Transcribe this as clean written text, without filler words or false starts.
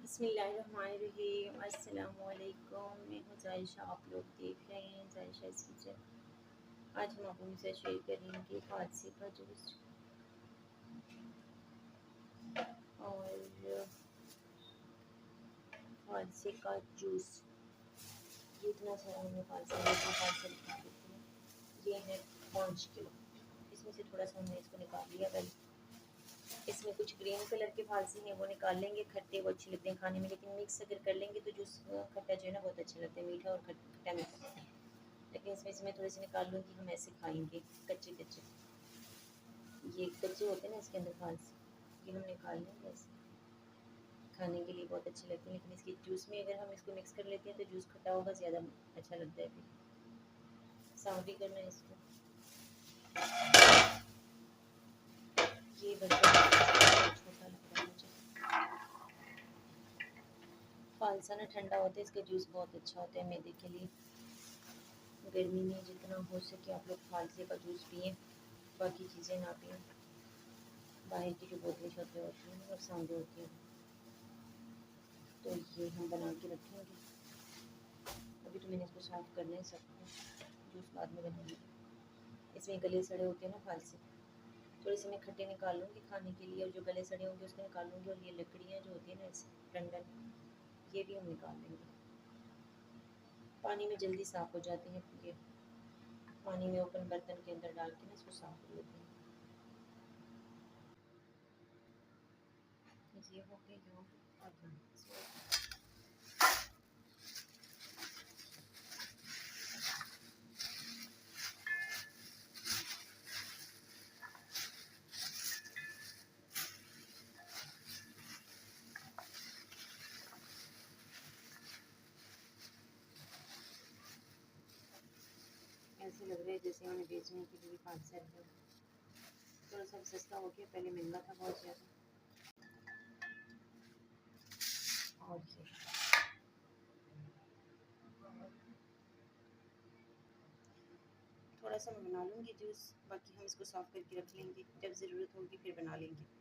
बिस्मिल्लाहिर्रहमानिर्रहीम। अस्सलामुअलैकुम। मैं हूँ जायशा, आप लोग देख रहे हैं जायशा किचन। आज हम आपको से शेयर करेंगे फालसे का जूस और फालसे का जूस। जितना सारा हमने फालसा निकाल देते हैं। ये है 5 किलो। इसमें से थोड़ा सा हमने इसको निकाल लिया। पहले इसमें कुछ ग्रीन कलर के फालसे हैं, वो निकाल लेंगे। खट्टे वो अच्छे लगते हैं खाने में, लेकिन मिक्स अगर कर लेंगे तो जूस खट्टा जो है ना बहुत अच्छा लगता है, मीठा और खट्टा मीठा। लेकिन इसमें थोड़े से निकाल लूँगी, हम ऐसे खाएंगे कच्चे कच्चे। ये कच्चे होते हैं ना इसके अंदर फालसे, ये हम निकाल लेंगे ऐसे। खाने के लिए बहुत अच्छे लगते हैं, लेकिन इसके जूस में अगर हम इसको मिक्स कर लेते हैं तो जूस खट्टा होगा, ज़्यादा अच्छा लगता है। फिर साफ भी करना है इसको। ये बच्चा छोटा लग रहा है मुझे। फालसा ना ठंडा होता है, इसका जूस बहुत अच्छा होता है मैदे के लिए। गर्मी में जितना हो सके आप लोग फालसे का जूस पिएं, बाकी चीज़ें ना पिएं। बाहर की जो बोतलें छोटे होती हैं और सांडे होती हैं, तो ये हम बना के रखेंगे। अभी तो मैंने इसको साफ़ करना है सबको, जूस बाद में बनाएंगे। इसमें गले सड़े होते हैं ना फालसे, थोड़े से मैं खट्टे निकाल लूँगी खाने के लिए, और जो गले सड़े होंगे उसको निकाल लूँगी। और ये लकड़ियाँ जो होती हैं ना ऐसे टंडन, ये भी हम निकाल लेंगे। पानी में जल्दी साफ़ हो जाते हैं। ये पानी में ओपन बर्तन के अंदर डाल के ना इसको साफ़ कर लेते हैं। ये हो गया यहाँ पे। ऐसे लग रहा है जैसे हमें बेचने के लिए 5 रुपये। थोड़ा सा सस्ता हो गया, पहले महंगा था बहुत ज़्यादा। और ये थोड़ा सा मैं बना लूँगी जूस, बाकी हम इसको साफ़ करके रख लेंगे, जब ज़रूरत होगी फिर बना लेंगे।